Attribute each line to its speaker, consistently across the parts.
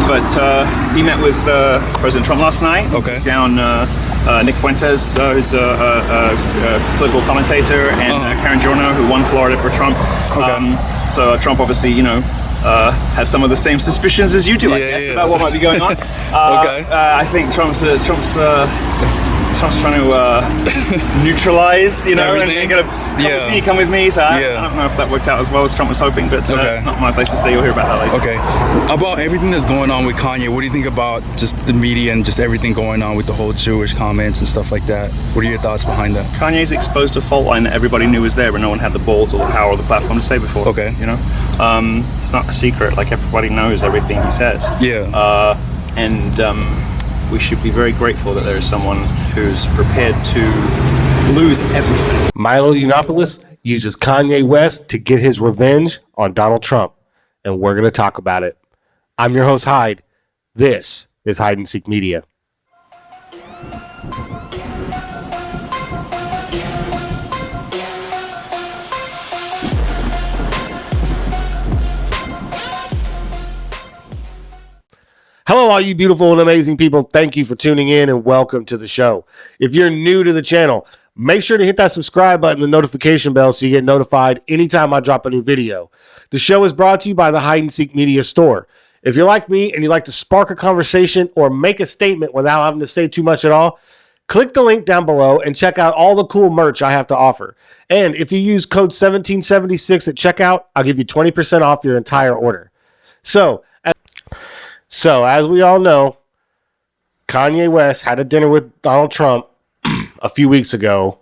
Speaker 1: But he met with President Trump last night.
Speaker 2: Okay.
Speaker 1: Took down Nick Fuentes, who's a political commentator, and Karen Giorno, who won Florida for Trump.
Speaker 2: Okay.
Speaker 1: So Trump obviously, has some of the same suspicions as you do, I guess, about what might be going on.
Speaker 2: Okay.
Speaker 1: I think Trump's trying to neutralize, and come with me. So I don't know if that worked out as well as Trump was hoping, but it's not my place to say. You'll hear about that later.
Speaker 2: Okay. About everything that's going on with Kanye, what do you think about just the media and just everything going on with the whole Jewish comments and stuff like that? What are your thoughts behind that?
Speaker 1: Kanye's exposed a fault line that everybody knew was there, but no one had the balls or the power or the platform to say before.
Speaker 2: Okay.
Speaker 1: It's not a secret. Like, everybody knows everything he says.
Speaker 2: Yeah.
Speaker 1: We should be very grateful that there is someone who's prepared to lose everything.
Speaker 3: Milo Yiannopolus uses Kanye West to get his revenge on Donald Trump, and we're going to talk about it. I'm your host, Hyde. This is Hide and Seek Media. Hello, all you beautiful and amazing people. Thank you for tuning in and welcome to the show. If you're new to the channel, make sure to hit that subscribe button, the notification bell, so you get notified anytime I drop a new video. The show is brought to you by the Hide and Seek Media Store. If you're like me and you like to spark a conversation or make a statement without having to say too much at all, click the link down below and check out all the cool merch I have to offer. And if you use code 1776 at checkout, I'll give you 20% off your entire order. So, as we all know, Kanye West had a dinner with Donald Trump a few weeks ago.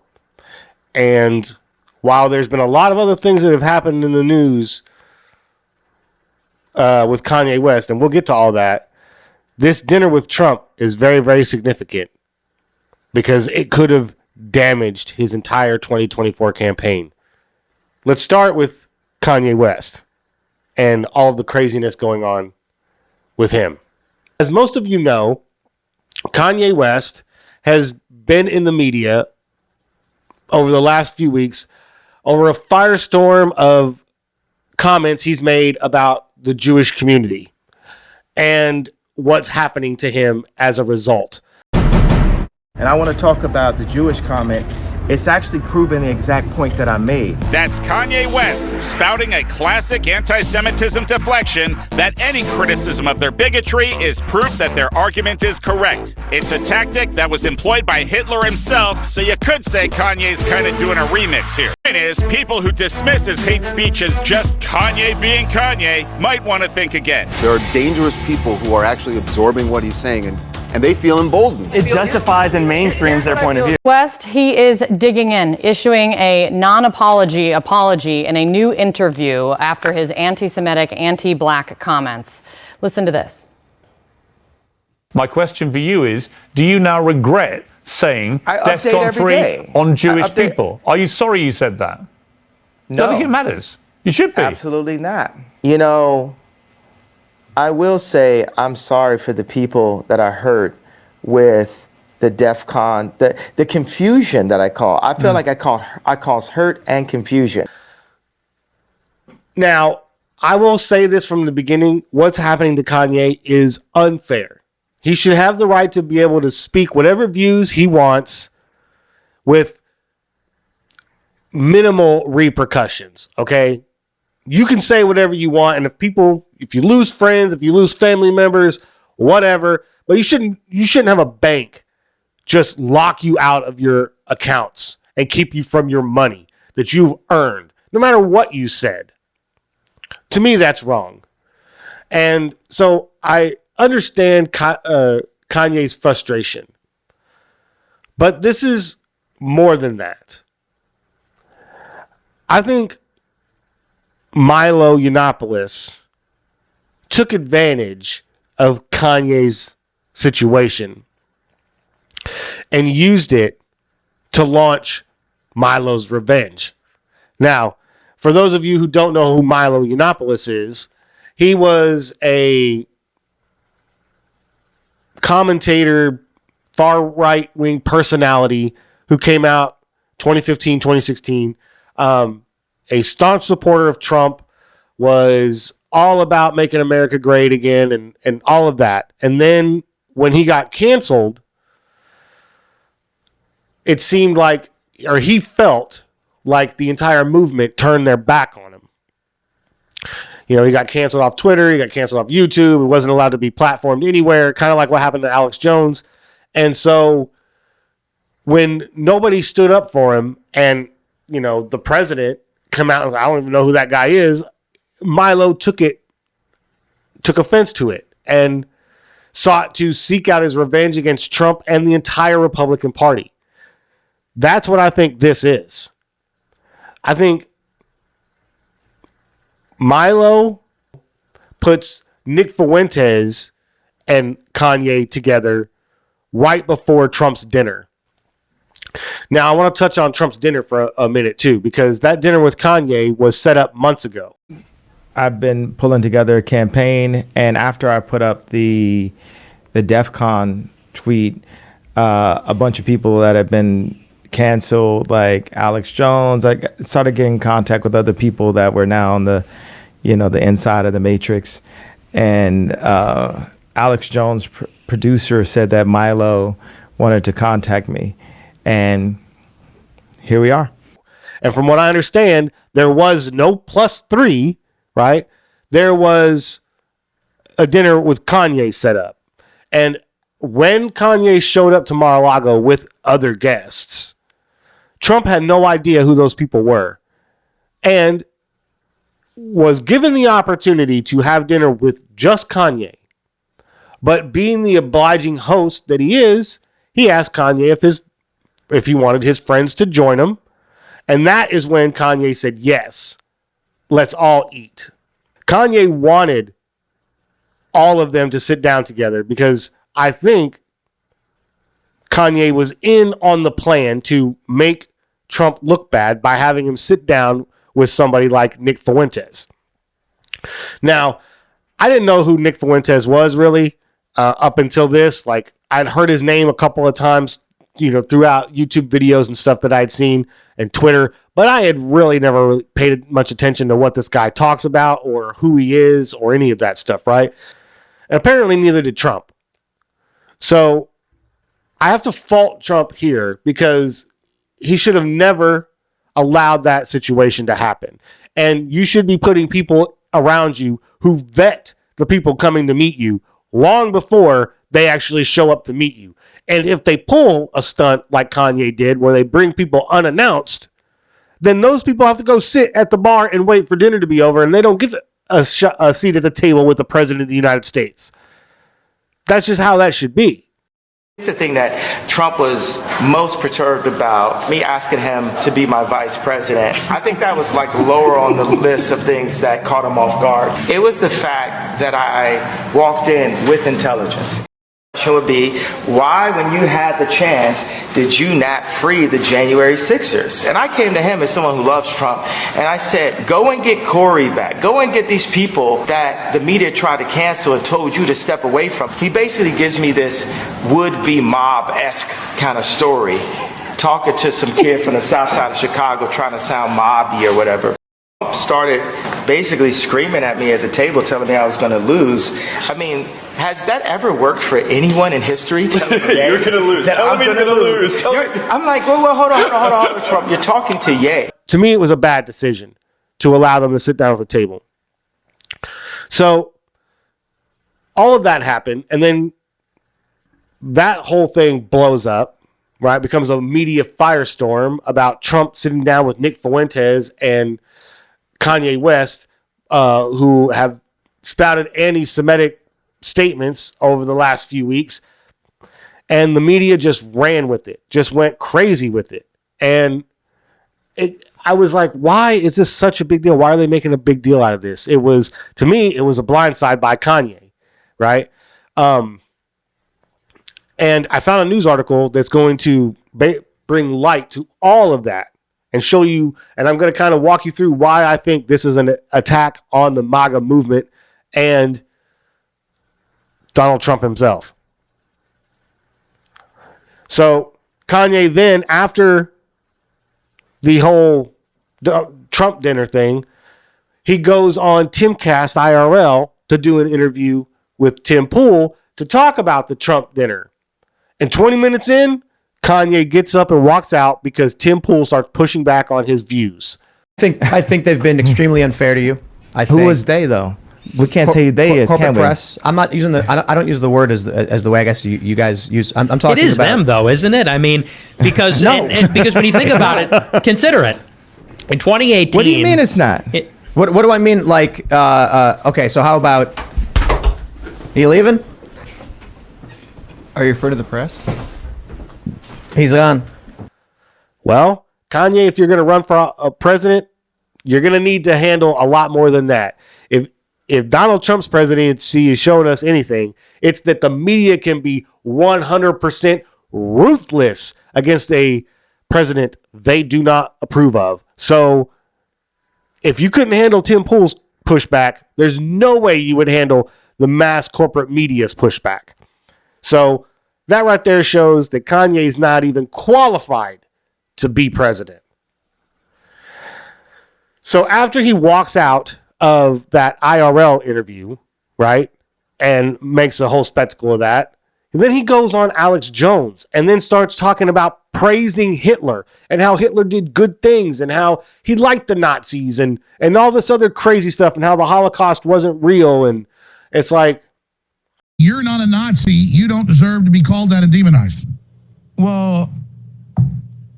Speaker 3: And while there's been a lot of other things that have happened in the news with Kanye West, and we'll get to all that, this dinner with Trump is very, very significant because it could have damaged his entire 2024 campaign. Let's start with Kanye West and all of the craziness going on with him. As most of you know, Kanye West has been in the media over the last few weeks over a firestorm of comments he's made about the Jewish community and what's happening to him as a result.
Speaker 4: And I want to talk about the Jewish comment. It's actually proving the exact point that I made.
Speaker 5: That's Kanye West spouting a classic anti-Semitism deflection that any criticism of their bigotry is proof that their argument is correct. It's a tactic that was employed by Hitler himself, so you could say Kanye's kind of doing a remix here. The point is, people who dismiss his hate speech as just Kanye being Kanye might want to think again.
Speaker 6: There are dangerous people who are actually absorbing what he's saying and they feel emboldened.
Speaker 7: It justifies and mainstreams their point of view.
Speaker 8: West, he is digging in, issuing a non-apology apology in a new interview after his anti-Semitic, anti-black comments. Listen to this.
Speaker 9: My question for you is, do you now regret saying DEFCON 3 on Jewish people? Are you sorry you said that?
Speaker 4: No.
Speaker 9: I think it matters. You should be.
Speaker 4: Absolutely not. I will say I'm sorry for the people that I hurt with the DEFCON, the confusion that I call. I feel like I cause hurt and confusion.
Speaker 3: Now, I will say this from the beginning. What's happening to Kanye is unfair. He should have the right to be able to speak whatever views he wants with minimal repercussions, okay? You can say whatever you want, and if you lose friends, if you lose family members, whatever, but you shouldn't have a bank just lock you out of your accounts and keep you from your money that you've earned, no matter what you said. To me, that's wrong. And so I understand Kanye's frustration, but this is more than that. I think Milo Yiannopolus took advantage of Kanye's situation and used it to launch Milo's revenge. Now, for those of you who don't know who Milo Yiannopolus is, he was a commentator, far right-wing personality who came out 2015, 2016, a staunch supporter of Trump, was all about making America great again and all of that. And then when he got canceled, it seemed like, or he felt like the entire movement turned their back on him. You know, he got canceled off Twitter. He got canceled off YouTube. He wasn't allowed to be platformed anywhere, kind of like what happened to Alex Jones. And so when nobody stood up for him and, you know, the president come out and was, I don't even know who that guy is, Milo took offense to it and sought to seek out his revenge against Trump and the entire Republican Party. That's what I think this is. I think Milo puts Nick Fuentes and Kanye together right before Trump's dinner. Now, I want to touch on Trump's dinner for a minute, too, because that dinner with Kanye was set up months ago.
Speaker 4: I've been pulling together a campaign, and after I put up the DEF CON tweet, a bunch of people that have been canceled, like Alex Jones, I started getting in contact with other people that were now on the inside of the matrix. And Alex Jones, producer, said that Milo wanted to contact me. And here we are.
Speaker 3: And from what I understand, there was no +3, right? There was a dinner with Kanye set up. And when Kanye showed up to Mar-a-Lago with other guests, Trump had no idea who those people were and was given the opportunity to have dinner with just Kanye. But being the obliging host that he is, he asked Kanye if he wanted his friends to join him. And that is when Kanye said, yes, let's all eat. Kanye wanted all of them to sit down together because I think Kanye was in on the plan to make Trump look bad by having him sit down with somebody like Nick Fuentes. Now, I didn't know who Nick Fuentes was really up until this. Like, I'd heard his name a couple of times, you know, throughout YouTube videos and stuff that I'd seen and Twitter, but I had really never really paid much attention to what this guy talks about or who he is or any of that stuff, right? And apparently neither did Trump. So I have to fault Trump here because he should have never allowed that situation to happen. And you should be putting people around you who vet the people coming to meet you long before they actually show up to meet you. And if they pull a stunt like Kanye did, where they bring people unannounced, then those people have to go sit at the bar and wait for dinner to be over, and they don't get a seat at the table with the president of the United States. That's just how that should be.
Speaker 4: The thing that Trump was most perturbed about, me asking him to be my vice president, I think that was like lower on the list of things that caught him off guard. It was the fact that I walked in with intelligence. The question would be, why, when you had the chance, did you not free the January 6ers? And I came to him as someone who loves Trump, and I said, go and get Corey back. Go and get these people that the media tried to cancel and told you to step away from. He basically gives me this would-be mob-esque kind of story, talking to some kid from the south side of Chicago trying to sound mobby or whatever. Started basically screaming at me at the table, telling me I was going to lose. I mean, has that ever worked for anyone in history?
Speaker 1: You're going to lose. Tell him he's going to lose.
Speaker 4: I'm like, well, hold on, Trump. You're talking to Ye.
Speaker 3: To me, it was a bad decision to allow them to sit down at the table. So all of that happened, and then that whole thing blows up, right? Becomes a media firestorm about Trump sitting down with Nick Fuentes and Kanye West, who have spouted anti-Semitic statements over the last few weeks. And the media just ran with it, just went crazy with it. And I was like, why is this such a big deal? Why are they making a big deal out of this? It was, to me, it was a blindside by Kanye, right? And I found a news article that's going to bring light to all of that and show you, and I'm going to kind of walk you through why I think this is an attack on the MAGA movement and Donald Trump himself. So Kanye then, after the whole Trump dinner thing, he goes on Timcast IRL to do an interview with Tim Pool to talk about the Trump dinner. And 20 minutes in, Kanye gets up and walks out because Tim Pool starts pushing back on his views.
Speaker 10: I think they've been extremely unfair to you.
Speaker 11: Who was they though? We can't say who they is.
Speaker 10: Corporate press. I'm not using I don't use the word as the way I guess you guys use. I'm talking about.
Speaker 12: It is them though, isn't it? I mean, because because when you think about it, consider it. In 2018.
Speaker 11: What do you mean it's not?
Speaker 10: What do I mean? Like, okay, so how about? Are you leaving?
Speaker 11: Are you referring to the press?
Speaker 10: He's gone.
Speaker 3: Well, Kanye, if you're going to run for a president, you're going to need to handle a lot more than that. If Donald Trump's presidency is showing us anything, it's that the media can be 100% ruthless against a president they do not approve of. So if you couldn't handle Tim Pool's pushback, there's no way you would handle the mass corporate media's pushback. So that right there shows that Kanye's not even qualified to be president. So after he walks out of that IRL interview, right, and makes a whole spectacle of that, and then he goes on Alex Jones and then starts talking about praising Hitler and how Hitler did good things and how he liked the Nazis and all this other crazy stuff and how the Holocaust wasn't real. And it's like,
Speaker 13: you're not a Nazi. You don't deserve to be called that and demonized.
Speaker 14: Well,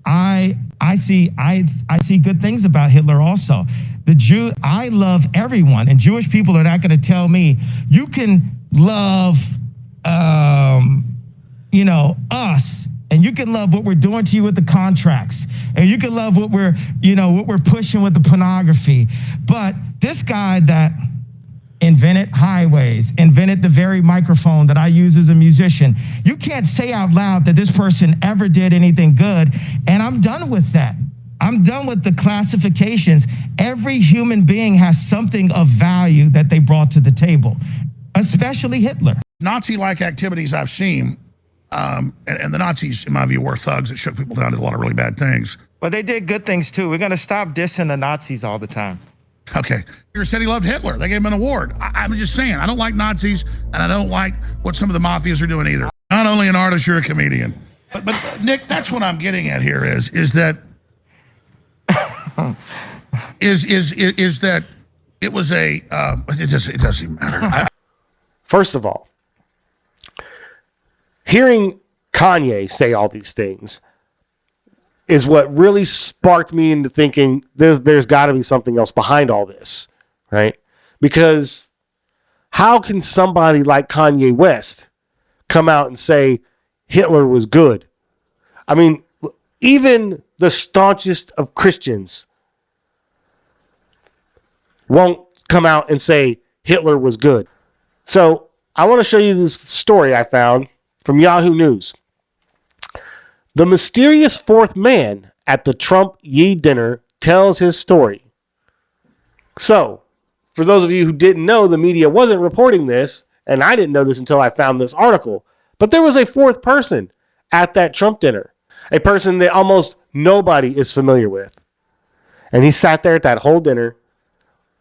Speaker 14: I see good things about Hitler also. I love everyone, and Jewish people are not going to tell me you can love us, and you can love what we're doing to you with the contracts, and you can love what we're pushing with the pornography. But this guy that invented highways, invented the very microphone that I use as a musician, you can't say out loud that this person ever did anything good, and I'm done with that. I'm done with the classifications. Every human being has something of value that they brought to the table, especially Hitler.
Speaker 13: Nazi-like activities I've seen, and the Nazis, in my view, were thugs that shook people down, did a lot of really bad things.
Speaker 14: But they did good things too. We're going to stop dissing the Nazis all the time.
Speaker 13: Okay. You said he loved Hitler. They gave him an award. I'm just saying, I don't like Nazis, and I don't like what some of the mafias are doing either. Not only an artist, you're a comedian. But Nick, that's what I'm getting at here is that is that it was a it doesn't matter.
Speaker 3: First of all, hearing Kanye say all these things is what really sparked me into thinking there's got to be something else behind all this, right? Because how can somebody like Kanye West come out and say Hitler was good? I mean, even the staunchest of Christians won't come out and say Hitler was good. So I want to show you this story I found from Yahoo News. The mysterious fourth man at the Trump-Yi dinner tells his story. So, for those of you who didn't know, the media wasn't reporting this, and I didn't know this until I found this article, but there was a fourth person at that Trump dinner, a person that almost nobody is familiar with. And he sat there at that whole dinner,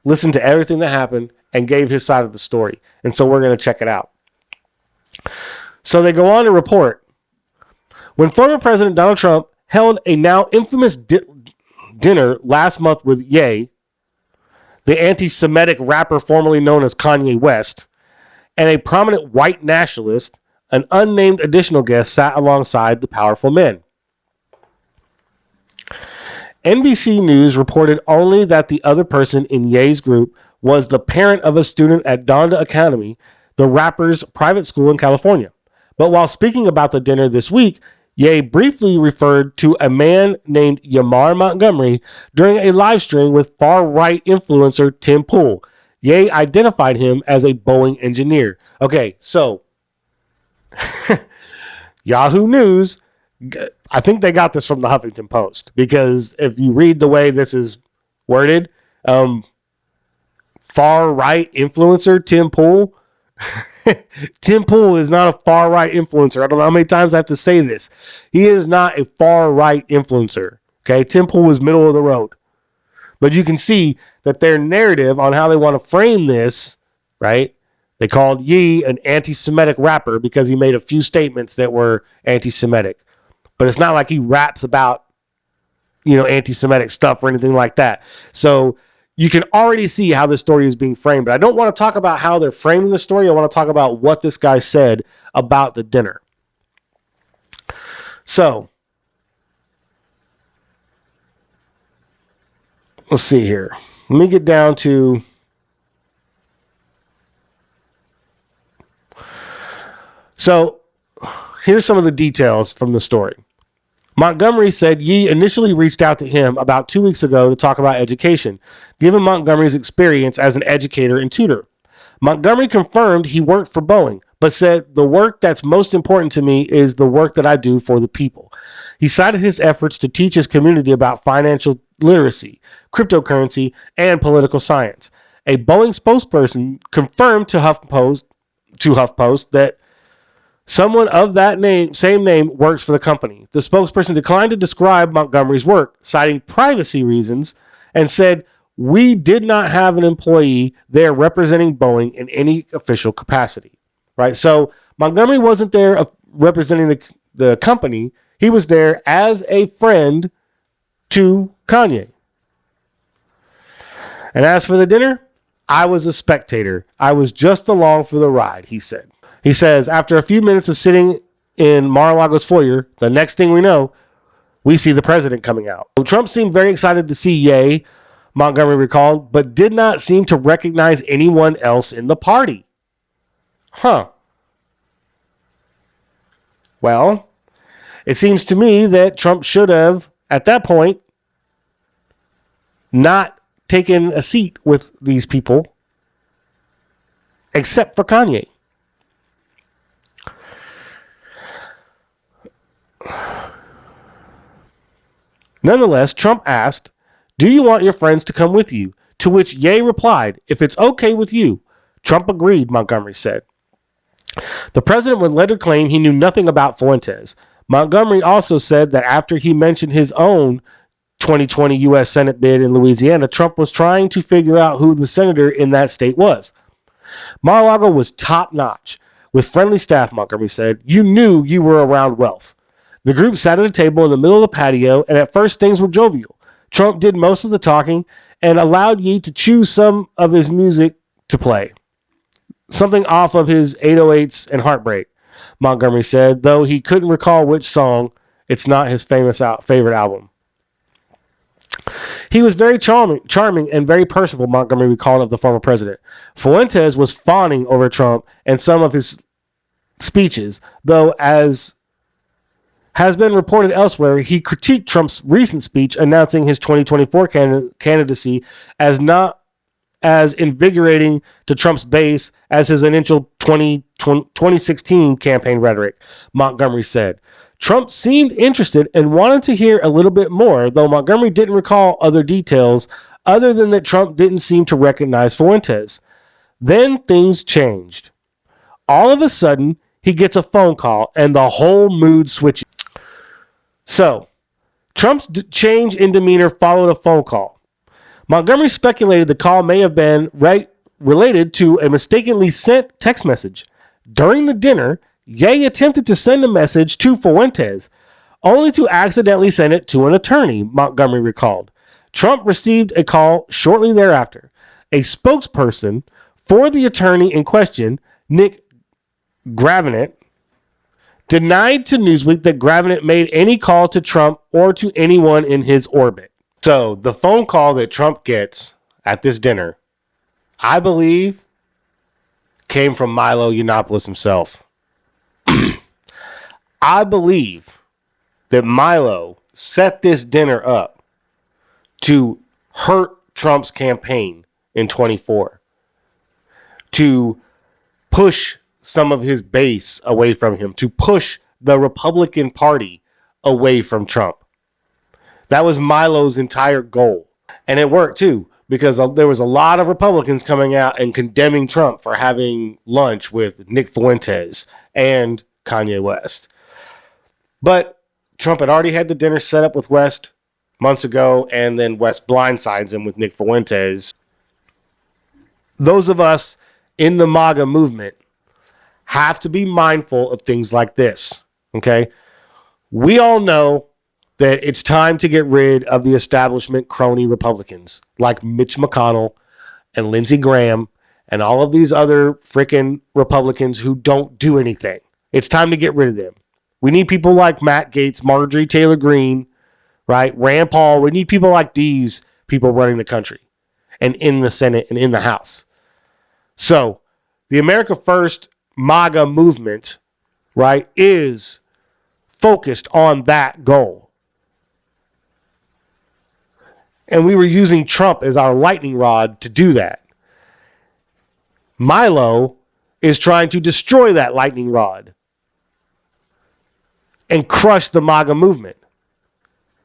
Speaker 3: listened to everything that happened, and gave his side of the story. And so we're going to check it out. So they go on to report, when former President Donald Trump held a now infamous dinner last month with Ye, the anti-Semitic rapper formerly known as Kanye West, and a prominent white nationalist, an unnamed additional guest sat alongside the powerful men. NBC News reported only that the other person in Ye's group was the parent of a student at Donda Academy, the rapper's private school in California. But while speaking about the dinner this week, Ye briefly referred to a man named Yamar Montgomery during a live stream with far-right influencer Tim Pool. Ye identified him as a Boeing engineer. Okay, so Yahoo News, I think they got this from the Huffington Post, because if you read the way this is worded, far-right influencer Tim Pool, Tim Pool is not a far-right influencer. I don't know how many times I have to say this. He is not a far-right influencer. Okay, Tim Pool is middle of the road. But you can see that their narrative on how they want to frame this, right? They called Ye an anti-Semitic rapper because he made a few statements that were anti-Semitic. But it's not like he raps about, anti-Semitic stuff or anything like that. So you can already see how this story is being framed. But I don't want to talk about how they're framing the story. I want to talk about what this guy said about the dinner. So let's see here. Let me get down to... So here's some of the details from the story. Montgomery said Ye initially reached out to him about 2 weeks ago to talk about education, given Montgomery's experience as an educator and tutor. Montgomery confirmed he worked for Boeing, but said the work that's most important to me is the work that I do for the people. He cited his efforts to teach his community about financial literacy, cryptocurrency, and political science. A Boeing spokesperson confirmed to HuffPost that someone of that same name works for the company. The spokesperson declined to describe Montgomery's work, citing privacy reasons, and said, "We did not have an employee there representing Boeing in any official capacity." Right? So Montgomery wasn't there representing the company. He was there as a friend to Kanye. And as for the dinner, I was a spectator. I was just along for the ride, he said. He says, after a few minutes of sitting in Mar-a-Lago's foyer, the next thing we know, we see the president coming out. Trump seemed very excited to see Ye, Montgomery recalled, but did not seem to recognize anyone else in the party. Well, it seems to me that Trump should have, at that point, not taken a seat with these people, except for Kanye. Nonetheless, Trump asked, "Do you want your friends to come with you?" To which Ye replied, "If it's okay with you." Trump agreed, Montgomery said. The president would later claim he knew nothing about Fuentes. Montgomery also said that after he mentioned his own 2020 U.S. Senate bid in Louisiana, Trump was trying to figure out who the senator in that state was. Mar-a-Lago was top-notch. With friendly staff, Montgomery said, "You knew you were around wealth." The group sat at a table in the middle of the patio, and at first things were jovial. Trump did most of the talking and allowed Ye to choose some of his music to play. Something off of his 808s and Heartbreak, Montgomery said, though he couldn't recall which song. It's not his favorite album. He was very charming and very personable, Montgomery recalled of the former president. Fuentes was fawning over Trump and some of his speeches, though, as has been reported elsewhere, he critiqued Trump's recent speech announcing his 2024 candidacy as not as invigorating to Trump's base as his initial 2016 campaign rhetoric, Montgomery said. Trump seemed interested and wanted to hear a little bit more, though Montgomery didn't recall other details other than that Trump didn't seem to recognize Fuentes. Then things changed. All of a sudden, he gets a phone call and the whole mood switches. So, Trump's change in demeanor followed a phone call. Montgomery speculated the call may have been related to a mistakenly sent text message. During the dinner, Ye attempted to send a message to Fuentes, only to accidentally send it to an attorney, Montgomery recalled. Trump received a call shortly thereafter. A spokesperson for the attorney in question, Nick Gravenant, denied to Newsweek that Gravenant made any call to Trump or to anyone in his orbit. So the phone call that Trump gets at this dinner, I believe, came from Milo Yiannopolus himself. I believe that Milo set this dinner up to hurt Trump's campaign in 24, to push some of his base away from him, to push the Republican Party away from Trump. That was Milo's entire goal. And it worked too, because there was a lot of Republicans coming out and condemning Trump for having lunch with Nick Fuentes and Kanye West. But Trump had already had the dinner set up with West months ago, and then West blindsides him with Nick Fuentes. those of us in the MAGA movement have to be mindful of things like this, okay? We all know that it's time to get rid of the establishment crony Republicans like Mitch McConnell and Lindsey Graham and all of these other freaking Republicans who don't do anything. It's time to get rid of them. We need people like Matt Gaetz, Marjorie Taylor Greene, right? Rand Paul. We need people like these people running the country and in the Senate and in the House. So the America First MAGA movement, right, is focused on that goal. And we were using Trump as our lightning rod to do that. Milo is trying to destroy that lightning rod and crush the MAGA movement.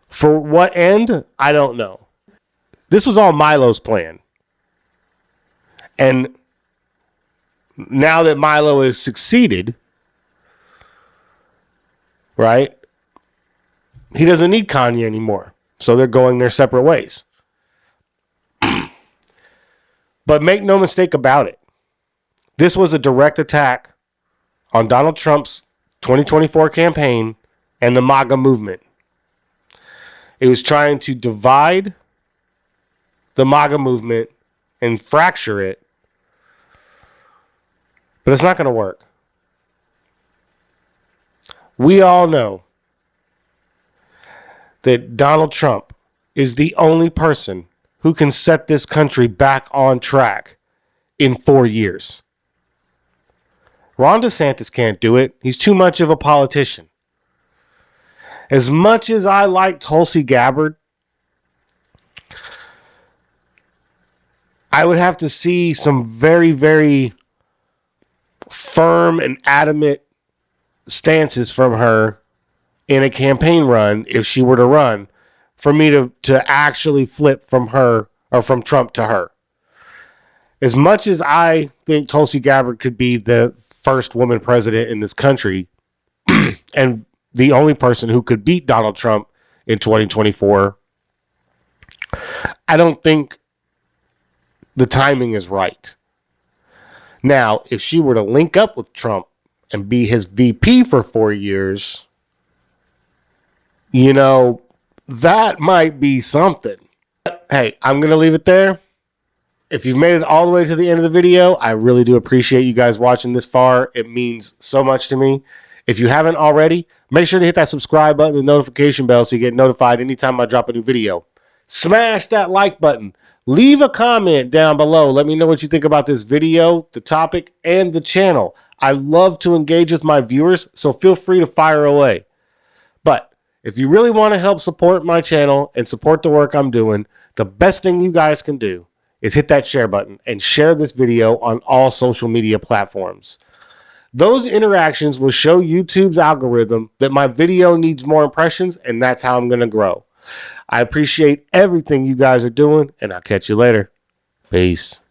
Speaker 3: For what end? I don't know. This was all Milo's plan. And now that Milo has succeeded, right, he doesn't need Kanye anymore. So they're going their separate ways. But make no mistake about it. This was a direct attack on Donald Trump's 2024 campaign and the MAGA movement. It was trying to divide the MAGA movement and fracture it. But it's not going to work. We all know that Donald Trump is the only person who can set this country back on track in 4 years. Ron DeSantis can't do it. He's too much of a politician. As much as I like Tulsi Gabbard, I would have to see some very, very firm and adamant stances from her in a campaign run if she were to run for me to actually flip from her or from Trump to her. As much as I think Tulsi Gabbard could be the first woman president in this country and the only person who could beat Donald Trump in 2024, I don't think the timing is right. Now, if she were to link up with Trump and be his VP for 4 years, you know, that might be something. Hey, I'm going to leave it there. If you've made it all the way to the end of the video, I really do appreciate you guys watching this far. It means so much to me. If you haven't already, make sure to hit that subscribe button and notification bell so you get notified anytime I drop a new video. Smash that like button. Leave a comment down below. Let me know what you think about this video, the topic, and the channel. I love to engage with my viewers, so feel free to fire away. But if you really want to help support my channel and support the work I'm doing, the best thing you guys can do is hit that share button and share this video on all social media platforms. Those interactions will show YouTube's algorithm that my video needs more impressions, and that's how I'm going to grow. I appreciate everything you guys are doing, and I'll catch you later. Peace.